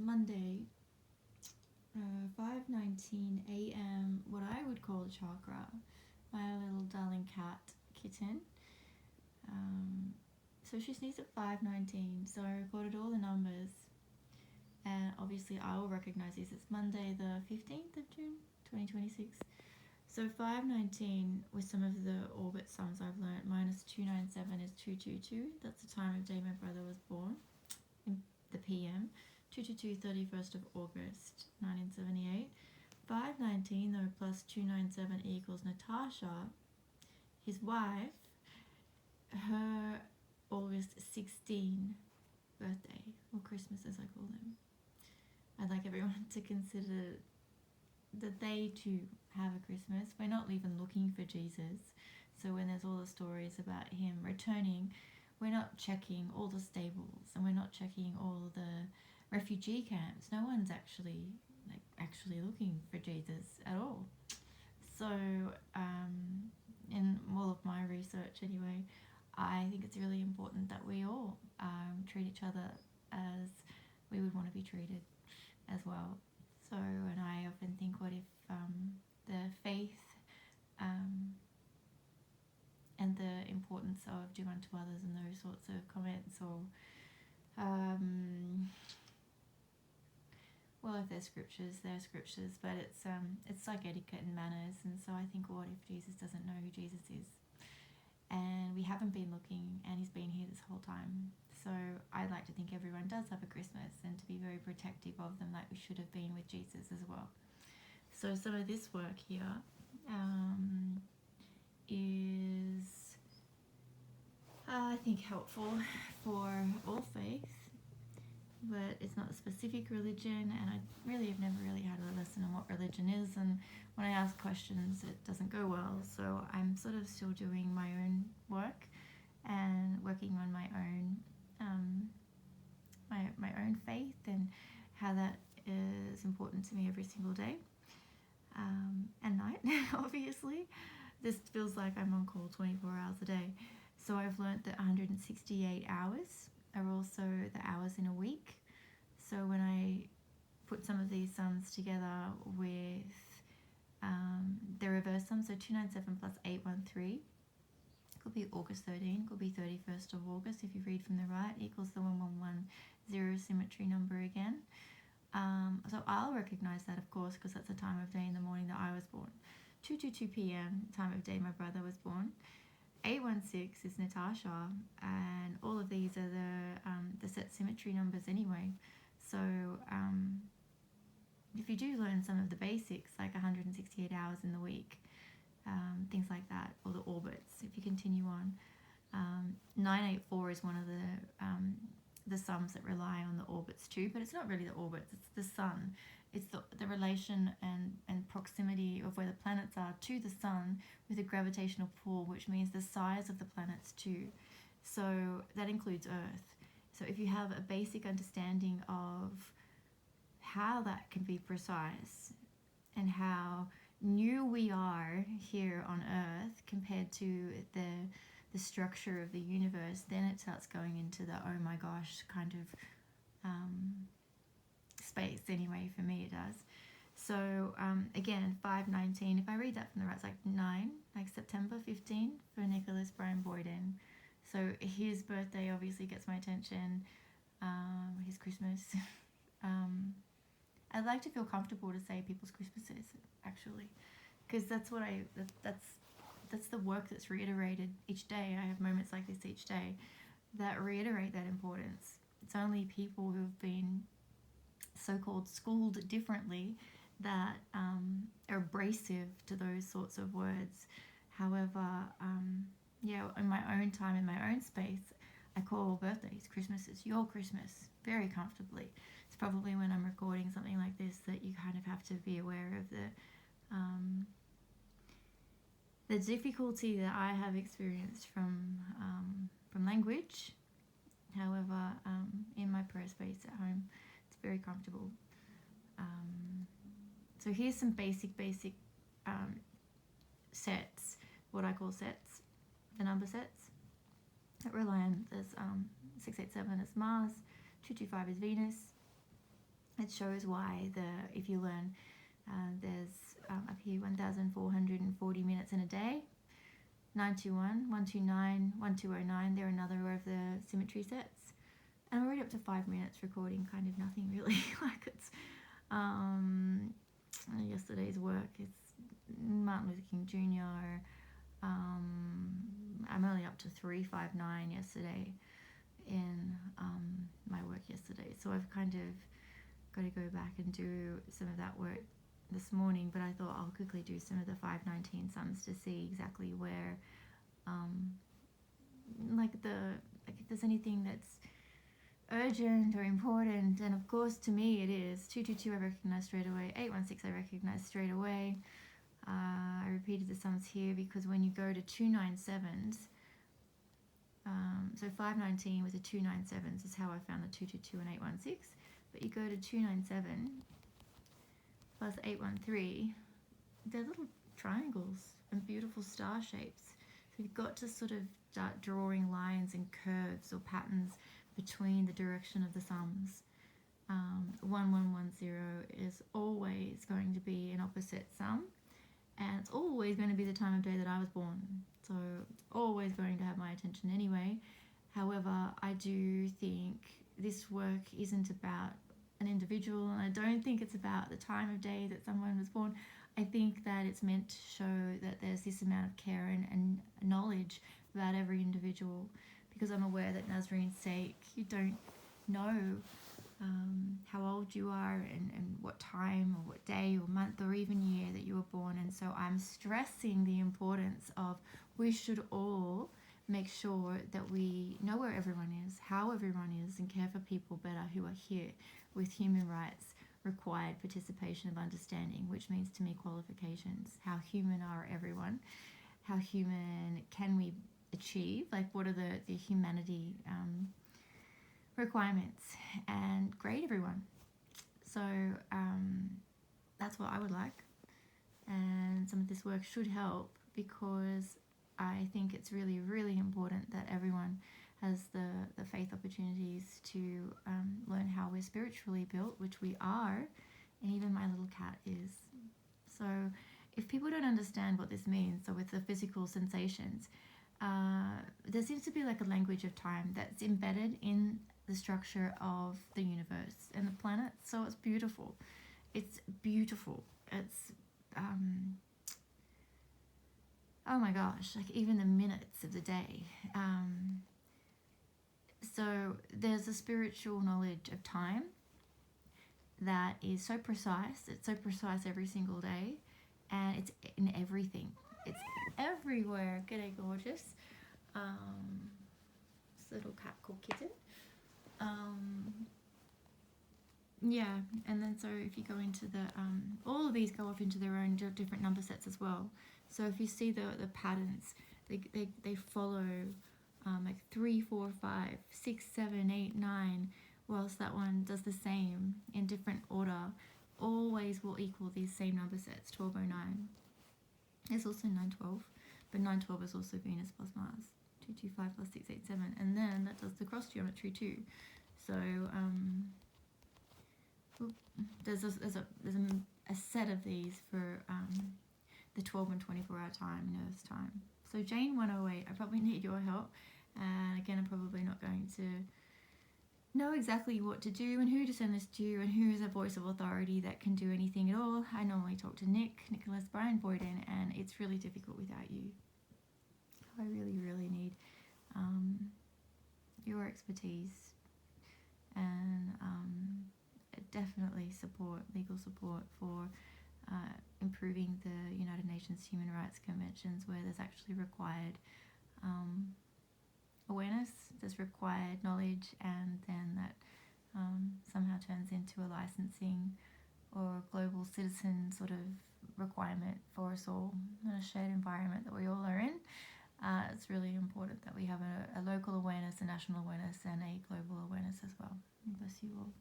Monday, 5:19 a.m. What I would call a chakra. My little darling cat kitten. So she sneezed at 5:19. So I recorded all the numbers, and obviously I will recognize this. It's Monday, the 15th of June, 2026. So 5:19 with some of the orbit sums I've learnt. Minus 297 is 222. That's the time of day my brother was born, in the PM. 222, 31st of August, 1978. 5:19 though plus 297 equals Natasha, his wife, her August 16 birthday, or Christmas as I call them. I'd like everyone to consider that they too have a Christmas. We're not even looking for Jesus. So when there's all the stories about him returning, we're not checking all the stables and we're not checking all the refugee camps. No one's actually looking for Jesus at all. So in all of my research anyway, I think it's really important that we all treat each other as we would want to be treated as well. So, and I often think, what if the faith and the importance of do unto others and those sorts of comments, or well, if they're scriptures, they're scriptures, but it's like etiquette and manners. And so I think, what if Jesus doesn't know who Jesus is? And we haven't been looking, and he's been here this whole time. So I'd like to think everyone does have a Christmas, and to be very protective of them, like we should have been with Jesus as well. So some of this work here is, I think, helpful for all faiths, but it's not a specific religion, and I really have never really had a lesson on what religion is, and when I ask questions it doesn't go well. So I'm sort of still doing my own work and working on my own my own faith and how that is important to me every single day and night. Obviously this feels like I'm on call 24 hours a day. So I've learnt that 168 hours are also the hours in a week. So when I put some of these sums together with the reverse sum, so 297 plus 813, could be August 13, could be 31st of August if you read from the right, equals the 1110 symmetry number again. So I'll recognize that, of course, because that's the time of day in the morning that I was born. 2:22 p.m, time of day my brother was born. 816 is Natasha, and all of these are the set symmetry numbers anyway. So if you do learn some of the basics, like 168 hours in the week, things like that, or the orbits, if you continue on, 984 is one of the sums that rely on the orbits too, but it's not really the orbits, it's the sun. It's the relation and proximity of where the planets are to the sun with a gravitational pull, which means the size of the planets too. So that includes Earth. So if you have a basic understanding of how that can be precise and how new we are here on Earth compared to the structure of the universe, then it starts going into the oh my gosh kind of space. Anyway, for me it does. So again, 519, if I read that from the right, it's like 9, like September 15 for Nicholas Brian Boyden. So his birthday obviously gets my attention, his Christmas. I'd like to feel comfortable to say people's Christmases, actually, because that's what that's the work that's reiterated each day. I have moments like this each day that reiterate that importance. It's only people who have been so-called schooled differently that are abrasive to those sorts of words. However, in my own time, in my own space, I call birthdays Christmases, your Christmas, very comfortably. It's probably when I'm recording something like this that you kind of have to be aware of the difficulty that I have experienced from language. However, in my prayer space at home, it's very comfortable. So here's some basic sets, what I call sets, the number sets that rely on this 687 is Mars, 225 is Venus, it shows why if you learn, there's up here 1,440 minutes in a day, 921, 129, 1209. They're another of the symmetry sets. And I'm already up to 5 minutes recording kind of nothing really. Like it's yesterday's work. It's Martin Luther King Jr. I'm only up to 359 yesterday in my work yesterday. So I've kind of got to go back and do some of that work this morning, but I thought I'll quickly do some of the 519 sums to see exactly where like if there's anything that's urgent or important. And of course to me it is 222. I recognize straight away. 816 I recognize straight away. I repeated the sums here because when you go to 297s, so 519 with the 297s is how I found the 222 and 816, but you go to 297 plus 813, they're little triangles and beautiful star shapes. So you've got to sort of start drawing lines and curves or patterns between the direction of the sums. 1110 is always going to be an opposite sum, and it's always going to be the time of day that I was born, so it's always going to have my attention anyway. However, I do think this work isn't about an individual, and I don't think it's about the time of day that someone was born. I think that it's meant to show that there's this amount of care and knowledge about every individual, because I'm aware that Nazarine's sake, you don't know how old you are and what time or what day or month or even year that you were born. And so I'm stressing the importance of, we should all make sure that we know where everyone is, how everyone is, and care for people better who are here with human rights, required participation of understanding, which means to me qualifications. How human are everyone? How human can we achieve? Like, what are the humanity requirements? And grade everyone. So that's what I would like. And some of this work should help, because I think it's really, really important that everyone has the faith opportunities to learn how we're spiritually built, which we are, and even my little cat is. So if people don't understand what this means, so with the physical sensations, there seems to be like a language of time that's embedded in the structure of the universe and the planet. So it's beautiful. It's beautiful. It's oh my gosh, like even the minutes of the day. So there's a spiritual knowledge of time that is so precise. It's so precise every single day, and it's in everything. It's everywhere. G'day, gorgeous. This little cat called Kitten. Yeah, and then so if you go into the all of these go off into their own different number sets as well. So if you see the patterns, they follow like 3, 4, 5, 6, 7, 8, 9, whilst that one does the same in different order, always will equal these same number sets, 1209. There's also 912, but 912 is also Venus plus Mars, 225 plus 687, and then that does the cross geometry too. So there's a set of these for the 12 and 24 hour time, nurse time. So Jain 108, I probably need your help, and again, I'm probably not going to know exactly what to do and who to send this to, and who is a voice of authority that can do anything at all. I normally talk to Nicholas Brian Boyden, and it's really difficult without you. I really, really need your expertise, and definitely legal support for improving the United Nations Human Rights Conventions, where there's actually required awareness, there's required knowledge, and then that somehow turns into a licensing or global citizen sort of requirement for us all in a shared environment that we all are in. It's really important that we have a local awareness, a national awareness, and a global awareness as well. Bless you all.